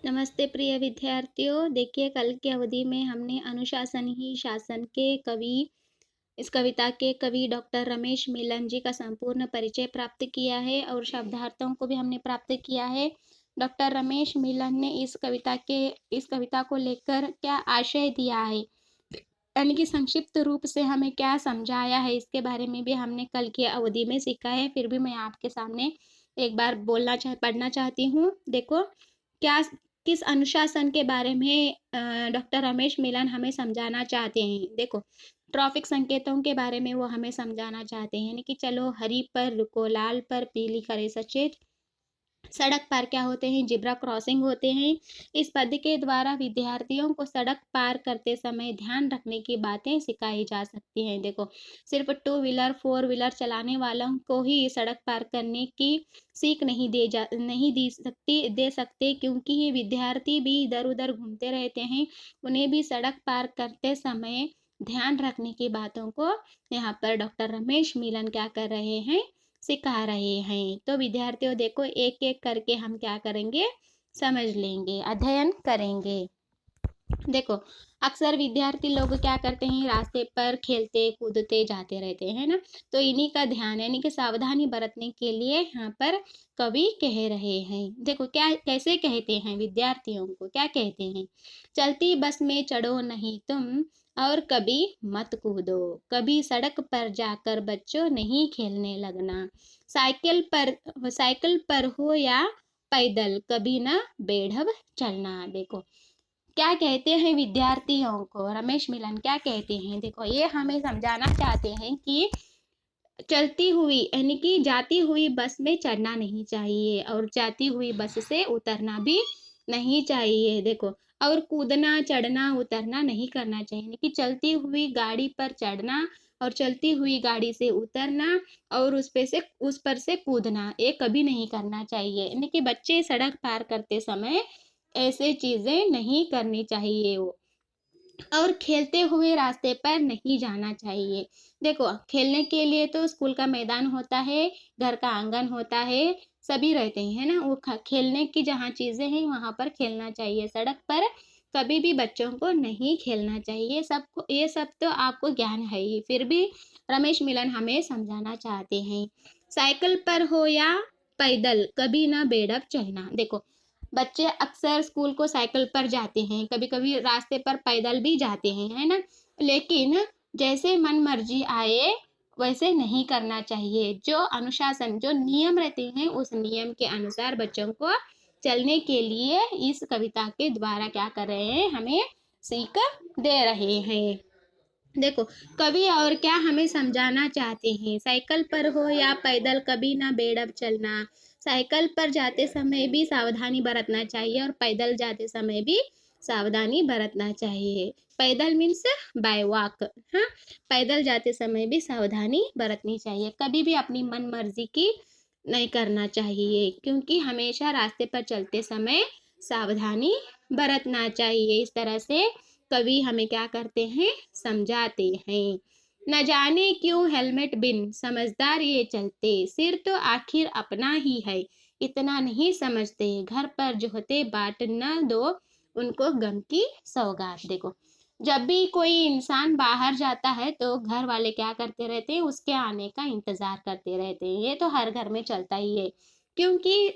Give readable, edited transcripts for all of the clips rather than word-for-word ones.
नमस्ते प्रिय विद्यार्थियों। देखिए, कल की अवधि में हमने अनुशासन ही शासन के कवि इस कविता के कवि डॉक्टर रमेश मिलन जी का संपूर्ण परिचय प्राप्त किया है और शब्दार्थों को भी हमने प्राप्त किया है। डॉक्टर रमेश मिलन ने इस कविता को लेकर क्या आशय दिया है, यानी कि संक्षिप्त रूप से हमें क्या समझाया है, इसके बारे में भी हमने कल की अवधि में सीखा है। फिर भी मैं आपके सामने एक बार पढ़ना चाहती हूँ। देखो, क्या किस अनुशासन के बारे में डॉक्टर रमेश मिलन हमें समझाना चाहते हैं। देखो, ट्रैफिक संकेतों के बारे में वो हमें समझाना चाहते हैं, यानी कि चलो हरी पर रुको, लाल पर पीली करे सचेत, सड़क पार क्या होते हैं, जिब्रा क्रॉसिंग होते हैं। इस पद के द्वारा विद्यार्थियों को सड़क पार करते समय ध्यान रखने की बातें सिखाई जा सकती हैं। देखो, सिर्फ टू व्हीलर फोर व्हीलर चलाने वालों को ही सड़क पार करने की सीख नहीं दे सकते, क्योंकि ये विद्यार्थी भी इधर उधर घूमते रहते हैं। उन्हें भी सड़क पार करते समय ध्यान रखने की बातों को यहाँ पर डॉक्टर रमेश मिलन क्या कर रहे हैं, सिखा रहे हैं। तो विद्यार्थियों देखो, एक एक करके हम क्या करेंगे, समझ लेंगे, अध्ययन करेंगे। देखो, अक्सर विद्यार्थी लोग क्या करते हैं, रास्ते पर खेलते कूदते जाते रहते हैं ना। तो इन्हीं का ध्यान यानी कि सावधानी बरतने के लिए यहाँ पर कवि कह रहे हैं। देखो क्या कैसे कहते हैं, विद्यार्थियों को क्या कहते हैं, चलती बस में चढ़ो नहीं तुम और कभी मत कूदो, कभी सड़क पर जाकर बच्चों नहीं खेलने लगना, साइकिल पर हो या पैदल कभी ना बेढब चलना। देखो क्या कहते हैं विद्यार्थियों को, रमेश मिलन क्या कहते हैं। देखो, ये हमें समझाना चाहते हैं कि चलती हुई यानी कि जाती हुई बस में चढ़ना नहीं चाहिए और जाती हुई बस से उतरना भी नहीं चाहिए। देखो, और कूदना चढ़ना उतरना नहीं करना चाहिए, यानी कि चलती हुई गाड़ी पर चढ़ना और चलती हुई गाड़ी से उतरना और उस पर से कूदना, ये कभी नहीं करना चाहिए। यानी कि बच्चे सड़क पार करते समय ऐसे चीजें नहीं करनी चाहिए वो, और खेलते हुए रास्ते पर नहीं जाना चाहिए। देखो, खेलने के लिए तो स्कूल का मैदान होता है, घर का आंगन होता है, सभी रहते हैं, है ना। वो खेलने की जहाँ चीजें हैं वहां पर खेलना चाहिए। सड़क पर कभी भी बच्चों को नहीं खेलना चाहिए। ये सब तो आपको ज्ञान है ही, फिर भी रमेश मिलन हमें समझाना चाहते हैं। साइकिल पर हो या पैदल कभी ना बेढब चलना। देखो, बच्चे अक्सर स्कूल को साइकिल पर जाते हैं, कभी कभी रास्ते पर पैदल भी जाते हैं, है ना। लेकिन जैसे मन मर्जी आए वैसे नहीं करना चाहिए। जो अनुशासन जो नियम रहते हैं उस नियम के अनुसार बच्चों को चलने के लिए इस कविता के द्वारा क्या कर रहे हैं, हमें सीख दे रहे हैं। देखो, कवि और क्या हमें समझाना चाहते हैं, साइकिल पर हो या पैदल कभी ना बेढब चलना। साइकिल पर जाते समय भी सावधानी बरतना चाहिए और पैदल जाते समय भी सावधानी बरतना चाहिए। पैदल मीन्स बाय वॉक, हाँ, पैदल जाते समय भी सावधानी बरतनी चाहिए। कभी भी अपनी मन मर्जी की नहीं करना चाहिए, क्योंकि हमेशा रास्ते पर चलते समय सावधानी बरतना चाहिए। इस तरह से कवि हमें क्या करते हैं, समझाते हैं। न जाने क्यों हेलमेट बिन समझदार ये चलते, सिर तो आखिर अपना ही है इतना नहीं समझते, घर पर जो होते बाट न दो उनको गम की सौगात। देखो, जब भी कोई इंसान बाहर जाता है तो घर वाले क्या करते रहते हैं, उसके आने का इंतजार करते रहते हैं। ये तो हर घर में चलता ही है, क्योंकि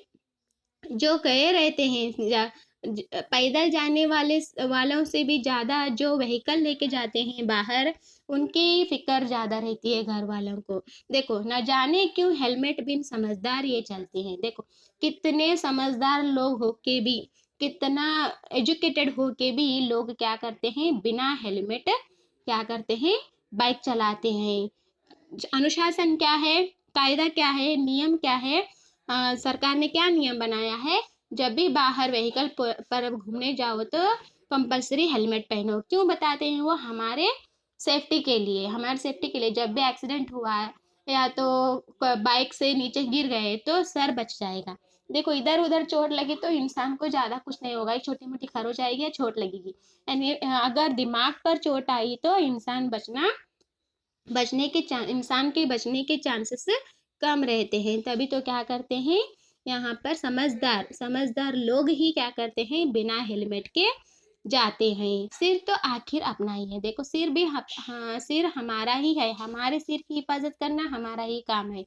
जो गए रहते हैं पैदल जाने वालों से भी ज्यादा जो व्हीकल लेके जाते हैं बाहर, उनकी फिक्र ज्यादा रहती है घर वालों को। देखो, न जाने क्यों हेलमेट बिन समझदार ये चलते हैं। देखो, कितने समझदार लोग होके भी, कितना एजुकेटेड होके भी लोग क्या करते हैं, बिना हेलमेट क्या करते हैं, बाइक चलाते हैं। अनुशासन क्या है, कायदा क्या है, नियम क्या है, सरकार ने क्या नियम बनाया है, जब भी बाहर व्हीकल पर घूमने जाओ तो कंपलसरी हेलमेट पहनो। क्यों बताते हैं वो, हमारे सेफ्टी के लिए। जब भी एक्सीडेंट हुआ है या तो बाइक से नीचे गिर गए तो सर बच जाएगा। देखो, इधर उधर चोट लगी तो इंसान को ज्यादा कुछ नहीं होगा, एक छोटी मोटी खरोच आएगी या चोट लगेगी। यानी अगर दिमाग पर चोट आई तो इंसान के बचने के चांसेस कम रहते हैं। तभी तो क्या करते हैं, यहाँ पर समझदार लोग ही क्या करते हैं, बिना हेलमेट के जाते हैं। सिर तो आखिर अपना ही है। देखो सिर भी हाँ, सिर हमारा ही है, हमारे सिर की हिफाजत करना हमारा ही काम है।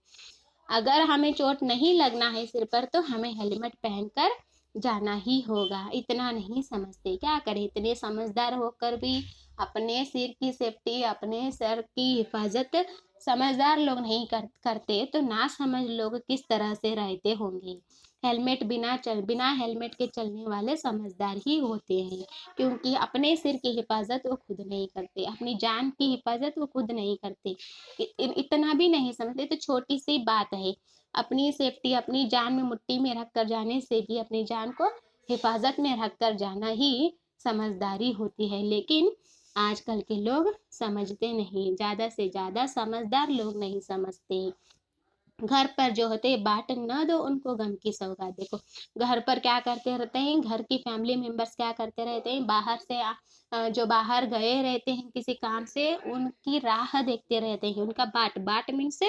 अगर हमें चोट नहीं लगना है सिर पर तो हमें हेलमेट पहनकर जाना ही होगा। इतना नहीं समझते, क्या करें, इतने समझदार होकर भी अपने सिर की सेफ्टी, अपने सर की हिफाजत समझदार लोग नहीं करते तो ना समझ लोग किस तरह से रहते होंगे। बिना हेलमेट के चलने वाले समझदार ही होते हैं, क्योंकि अपने सिर की हिफाजत वो खुद नहीं करते, अपनी जान की हिफाजत वो खुद नहीं करते। इतना भी नहीं समझते। तो छोटी सी बात है, अपनी सेफ्टी अपनी जान में मुट्ठी में रख कर जाने से भी अपनी जान को हिफाजत में रख कर जाना ही समझदारी होती है। लेकिन आजकल के लोग समझते नहीं, ज्यादा से ज्यादा समझदार लोग नहीं समझते। घर पर जो होते हैं बाट न दो उनको गम की सौगात। देखो घर पर क्या करते रहते हैं, घर की फैमिली मेंबर्स क्या करते रहते हैं, बाहर से जो बाहर गए रहते हैं किसी काम से, उनकी राह देखते रहते हैं। उनका बाट बाट मीन्स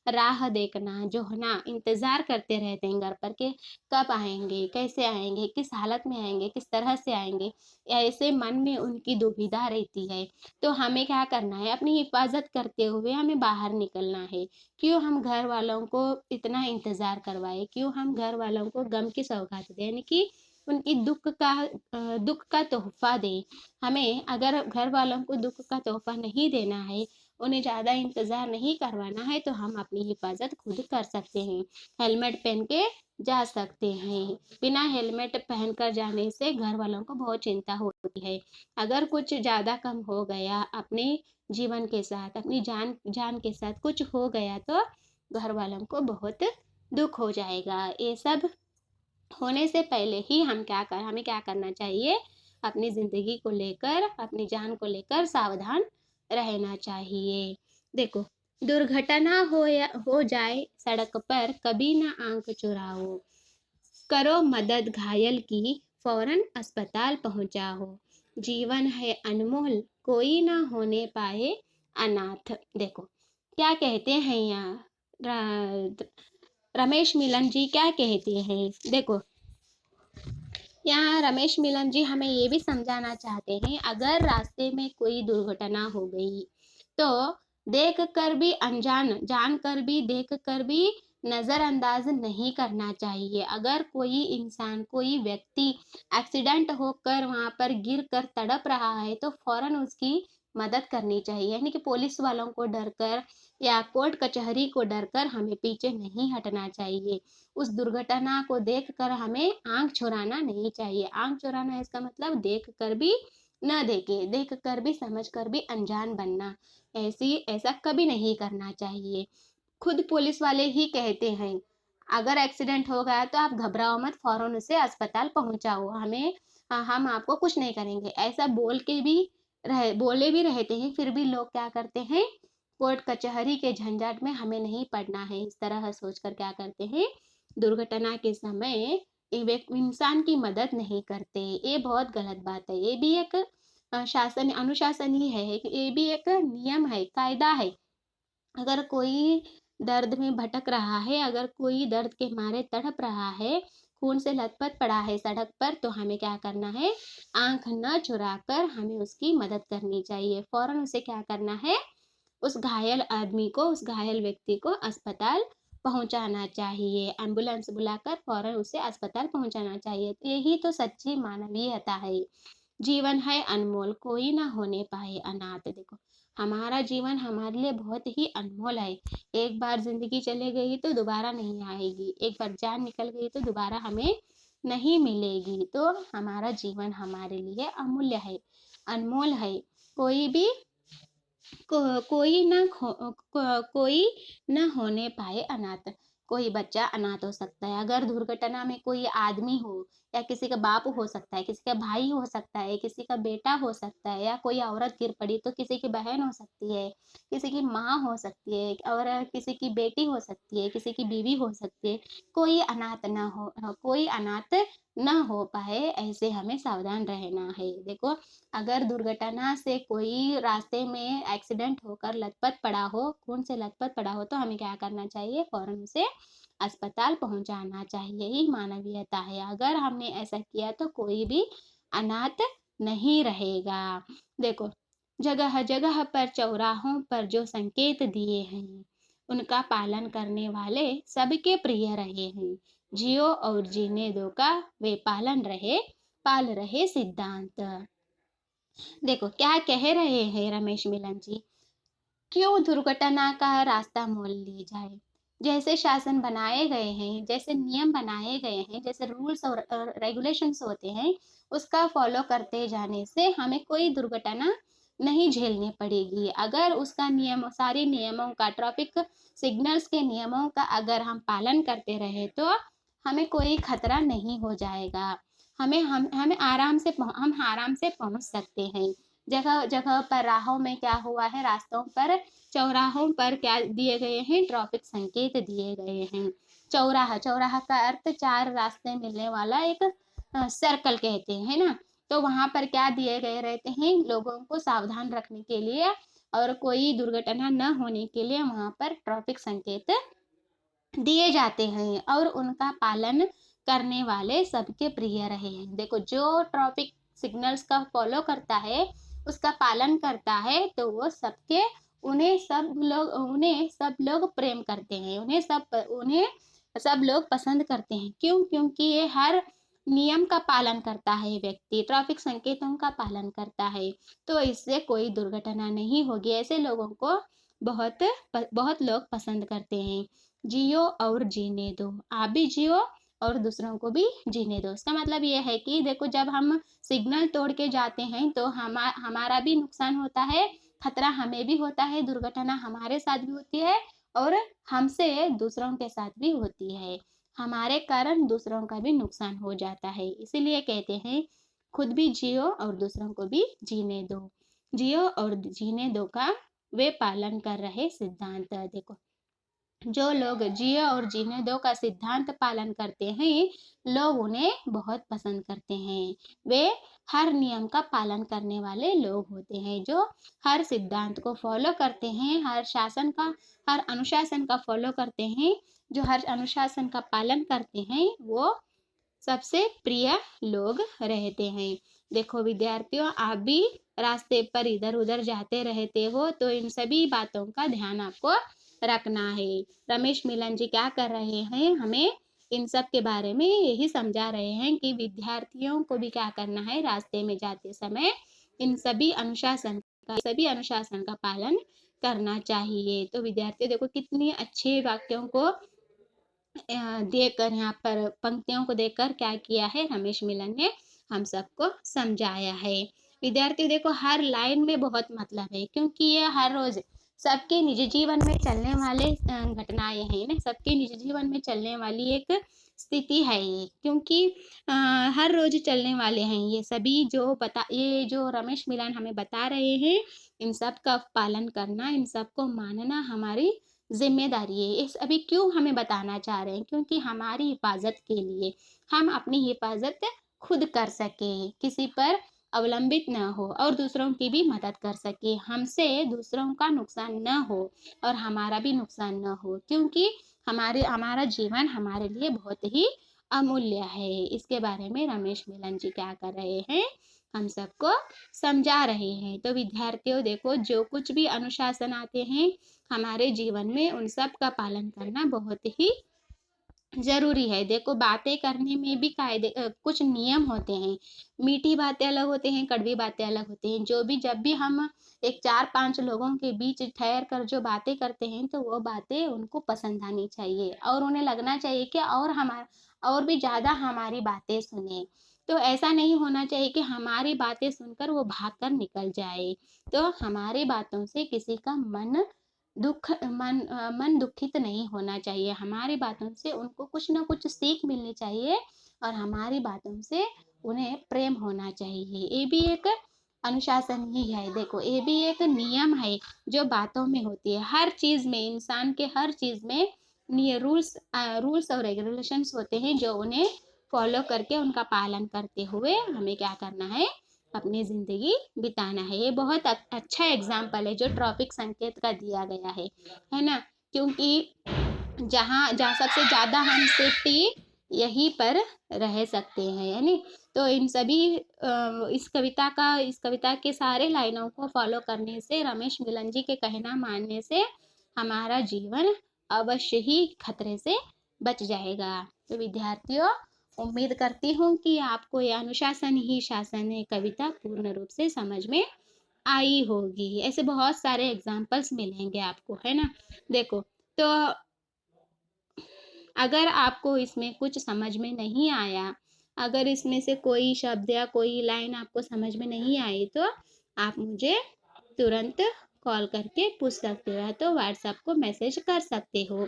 राह देखना, जो है ना, इंतजार करते रहते हैं घर पर के कब आएंगे, कैसे आएंगे, किस हालत में आएंगे, किस तरह से आएंगे। ऐसे मन में उनकी दुविधा रहती है। तो हमें क्या करना है, अपनी हिफाजत करते हुए हमें बाहर निकलना है। क्यों हम घर वालों को इतना इंतजार करवाए, क्यों हम घर वालों को गम की सौगात दें, यानी कि उनकी दुख का तोहफा दे। हमें अगर घर वालों को दुख का तोहफा नहीं देना है, उन्हें ज़्यादा इंतज़ार नहीं करवाना है, तो हम अपनी हिफाजत खुद कर सकते हैं। हेलमेट पहन के जा सकते हैं। बिना हेलमेट पहन कर जाने से घर वालों को बहुत चिंता होती है। अगर कुछ ज़्यादा कम हो गया अपने जीवन के साथ, अपनी जान जान के साथ कुछ हो गया तो घर वालों को बहुत दुख हो जाएगा। ये सब होने से पहले ही हमें क्या करना चाहिए, अपनी जिंदगी को लेकर, अपनी जान को लेकर सावधान रहना चाहिए। देखो दुर्घटना हो जाए सड़क पर कभी ना आंख चुराओ, करो मदद घायल की, फौरन अस्पताल पहुंचाओ, जीवन है अनमोल कोई ना होने पाए अनाथ। देखो क्या कहते हैं यहाँ, रमेश मिलन जी क्या कहते हैं। देखो यहाँ रमेश मिलन जी हमें ये भी समझाना चाहते हैं, अगर रास्ते में कोई दुर्घटना हो गई तो देख कर भी अनजान जान कर भी देख कर भी नजरअंदाज नहीं करना चाहिए। अगर कोई इंसान, कोई व्यक्ति एक्सीडेंट होकर वहां पर गिर कर तड़प रहा है तो फौरन उसकी मदद करनी चाहिए। यानी कि पुलिस वालों को डर कर या कोर्ट कचहरी को डर कर हमें पीछे नहीं हटना चाहिए। उस दुर्घटना को देखकर हमें आंख चुराना नहीं चाहिए। आंख चुराना इसका मतलब देख कर भी न देखे, देख कर भी समझ कर भी अनजान बनना, ऐसा कभी नहीं करना चाहिए। खुद पुलिस वाले ही कहते हैं, अगर एक्सीडेंट हो गया तो आप घबराओ मत, फौरन उसे अस्पताल पहुंचाओ, हम आपको कुछ नहीं करेंगे। ऐसा बोले भी रहते हैं, फिर भी लोग क्या करते हैं, कोर्ट कचहरी के झंझट में हमें नहीं पड़ना है, इस तरह सोचकर क्या करते हैं, दुर्घटना के समय इंसान की मदद नहीं करते। ये बहुत गलत बात है। ये भी एक अनुशासन ही है, ये भी एक नियम है, कायदा है। अगर कोई दर्द में भटक रहा है, अगर कोई दर्द के मारे तड़प रहा है, खून से लथपथ पड़ा है सड़क पर, तो हमें क्या करना है, आंख न चुरा कर हमें उसकी मदद करनी चाहिए। फौरन उसे क्या करना है, उस घायल आदमी को, उस घायल व्यक्ति को अस्पताल पहुंचाना चाहिए। एम्बुलेंस बुलाकर फौरन उसे अस्पताल पहुंचाना चाहिए। यही तो सच्ची मानवीयता है। जीवन है अनमोल कोई ना होने पाए अनाथ। देखो हमारा जीवन हमारे लिए बहुत ही अनमोल है। एक बार जिंदगी चले गई तो दोबारा नहीं आएगी, एक बार जान निकल गई तो दोबारा हमें नहीं मिलेगी। तो हमारा जीवन हमारे लिए अमूल्य है, अनमोल है। कोई भी कोई न होने पाए अनाथ। कोई बच्चा अनाथ हो सकता है, अगर दुर्घटना में कोई आदमी हो, या किसी का बाप हो सकता है, किसी का भाई हो सकता है, किसी का बेटा हो सकता है, या कोई औरत गिर पड़ी तो किसी की बहन हो सकती है, किसी की माँ हो सकती है, और किसी की बेटी हो सकती है, किसी की बीवी हो सकती है। कोई अनाथ न हो पाए, ऐसे हमें सावधान रहना है। देखो अगर दुर्घटना से कोई रास्ते में एक्सीडेंट होकर लथपथ पड़ा हो, खून से लथपथ पड़ा हो, तो हमें क्या करना चाहिए, फौरन उसे अस्पताल पहुंचाना चाहिए। यही मानवीयता है। अगर हमने ऐसा किया तो कोई भी अनाथ नहीं रहेगा। देखो, जगह जगह पर चौराहों पर जो संकेत दिए हैं उनका पालन करने वाले सबके प्रिय रहे हैं। जियो और जीने दो का वे पाल रहे सिद्धांत। देखो क्या कह रहे हैं रमेश मिलन जी, क्यों दुर्घटना का रास्ता मोल ली जाए। जैसे शासन बनाए गए हैं, जैसे नियम बनाए गए हैं, जैसे रूल्स और रेगुलेशंस होते हैं, उसका फॉलो करते जाने से हमें कोई दुर्घटना नहीं झेलनी पड़ेगी। अगर उसका नियम, सारे नियमों का, ट्रैफिक सिग्नल्स के नियमों का अगर हम पालन करते रहे तो हमें कोई खतरा नहीं हो जाएगा। हमें हम आराम से पहुंच सकते हैं। जगह जगह पर राहों में क्या हुआ है, रास्तों पर, चौराहों पर क्या दिए गए हैं, ट्रैफिक संकेत दिए गए हैं। चौराहा, चौराहा का अर्थ चार रास्ते मिलने वाला एक सर्कल कहते हैं ना। तो वहां पर क्या दिए गए रहते हैं, लोगों को सावधान रखने के लिए और कोई दुर्घटना न होने के लिए वहां पर ट्रैफिक संकेत दिए जाते हैं और उनका पालन करने वाले सबके प्रिय रहे हैं। देखो, जो ट्रैफिक सिग्नल्स का फॉलो करता है, उसका पालन करता है, तो वो उन्हें सब लोग प्रेम करते हैं, उन्हें सब लोग पसंद करते हैं। क्यों? क्योंकि ये हर नियम का पालन करता है, व्यक्ति ट्रैफिक संकेतों का पालन करता है, तो इससे कोई दुर्घटना नहीं होगी। ऐसे लोगों को बहुत बहुत लोग पसंद करते हैं। जियो और जीने दो, आप भी जियो और दूसरों को भी जीने दो। इसका मतलब ये है कि देखो, जब हम सिग्नल तोड़ के जाते हैं तो हमारा भी नुकसान होता है, खतरा हमें भी होता है, दुर्घटना हमारे साथ भी होती है और हमसे दूसरों के साथ भी होती है। हमारे कारण दूसरों का भी नुकसान हो जाता है। इसीलिए कहते हैं, खुद भी जियो और दूसरों को भी जीने दो। जियो और जीने दो का वे पालन कर रहे सिद्धांत। देखो, जो लोग जियो और जीने दो का सिद्धांत पालन करते हैं, लोग उन्हें बहुत पसंद करते हैं। वे हर नियम का पालन करने वाले लोग होते हैं, जो हर सिद्धांत को फॉलो करते हैं, हर अनुशासन का फॉलो करते हैं। जो हर अनुशासन का पालन करते हैं वो सबसे प्रिय लोग रहते हैं। देखो विद्यार्थियों, आप भी रास्ते पर इधर उधर जाते रहते हो, तो इन सभी बातों का ध्यान आपको रखना है। रमेश मिलन जी क्या कर रहे हैं, हमें इन सब के बारे में यही समझा रहे हैं कि विद्यार्थियों को भी क्या करना है, रास्ते में जाते समय इन सभी अनुशासन का पालन करना चाहिए। तो विद्यार्थी देखो, कितनी अच्छे वाक्यों को देखकर, यहाँ पर पंक्तियों को देखकर क्या किया है, रमेश मिलन ने हम सबको समझाया है। विद्यार्थी देखो, हर लाइन में बहुत मतलब है, क्योंकि ये हर रोज सबके निजी जीवन में चलने वाले घटनाएं हैं ना, सबके निजी जीवन में चलने वाली एक स्थिति है ये, क्योंकि हर रोज चलने वाले हैं ये सभी। ये जो रमेश मिलन हमें बता रहे हैं, इन सब का पालन करना, इन सब को मानना हमारी जिम्मेदारी है। इस अभी क्यों हमें बताना चाह रहे हैं, क्योंकि हमारी हिफाजत के लिए, हम अपनी हिफाजत खुद कर सके, किसी पर अवलंबित न हो और दूसरों की भी मदद कर सके, हमसे दूसरों का नुकसान न हो और हमारा भी नुकसान न हो, क्योंकि हमारा जीवन हमारे लिए बहुत ही अमूल्य है। इसके बारे में रमेश मिलन जी क्या कर रहे हैं, हम सबको समझा रहे हैं। तो विद्यार्थियों देखो, जो कुछ भी अनुशासन आते हैं हमारे जीवन में, उन सब का पालन करना बहुत ही जरूरी है। देखो, बातें करने में भी कुछ नियम होते हैं। मीठी बातें अलग होते हैं, कड़वी बातें अलग होती हैं। जब भी हम एक 4-5 लोगों के बीच ठहर कर जो बातें करते हैं, तो वो बातें उनको पसंद आनी चाहिए और उन्हें लगना चाहिए कि और भी ज्यादा हमारी बातें सुने। तो ऐसा नहीं होना चाहिए कि हमारी बातें सुनकर वो भागकर निकल जाए। तो हमारी बातों से किसी का मन दुखित नहीं होना चाहिए। हमारी बातों से उनको कुछ ना कुछ सीख मिलनी चाहिए और हमारी बातों से उन्हें प्रेम होना चाहिए। ये भी एक अनुशासन ही है। देखो, ये भी एक नियम है जो बातों में होती है। हर चीज में, इंसान के हर चीज में रूल्स और रेगुलेशंस होते हैं, जो उन्हें फॉलो करके, उनका पालन करते हुए हमें क्या करना है, अपनी जिंदगी बिताना है। ये बहुत अच्छा एग्जाम्पल है जो ट्रैफिक संकेत का दिया गया है ना, क्योंकि जहाँ जहाँ सबसे ज़्यादा हम सेफ्टी यहीं पर रह सकते हैं, यानी तो इन सभी इस कविता के सारे लाइनों को फॉलो करने से, रमेश मिलन जी के कहना मानने से हमारा जीवन अवश्य ही खतरे से बच जाएगा। तो विद्यार्थियों, उम्मीद करती हूँ कि आपको ये अनुशासन ही शासन है कविता पूर्ण रूप से समझ में आई होगी। ऐसे बहुत सारे एग्जाम्पल्स मिलेंगे आपको, है ना। देखो, तो अगर आपको इसमें कुछ समझ में नहीं आया, अगर इसमें से कोई शब्द या कोई लाइन आपको समझ में नहीं आई, तो आप मुझे तुरंत कॉल करके पूछ सकते हो, तो व्हाट्सएप को मैसेज कर सकते हो।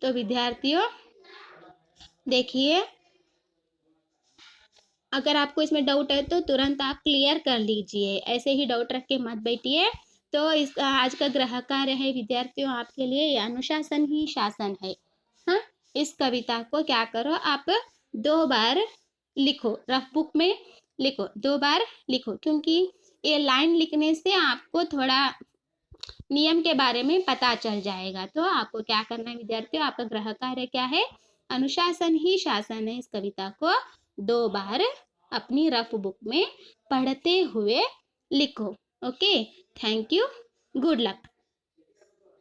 तो विद्यार्थियों देखिए, अगर आपको इसमें डाउट है तो तुरंत आप क्लियर कर लीजिए, ऐसे ही डाउट रख के मत बैठिए। तो इस आज का गृह कार्य है विद्यार्थियों आपके लिए, ये अनुशासन ही शासन है। हाँ, इस कविता को क्या करो, आप 2 बार लिखो, रफ बुक में लिखो, 2 बार लिखो, क्योंकि ये लाइन लिखने से आपको थोड़ा नियम के बारे में पता चल जाएगा। तो आपको क्या करना है विद्यार्थियों, आपका गृह कार्य क्या है, अनुशासन ही शासन है, इस कविता को 2 बार अपनी रफ बुक में पढ़ते हुए लिखो। Okay, thank you, good luck.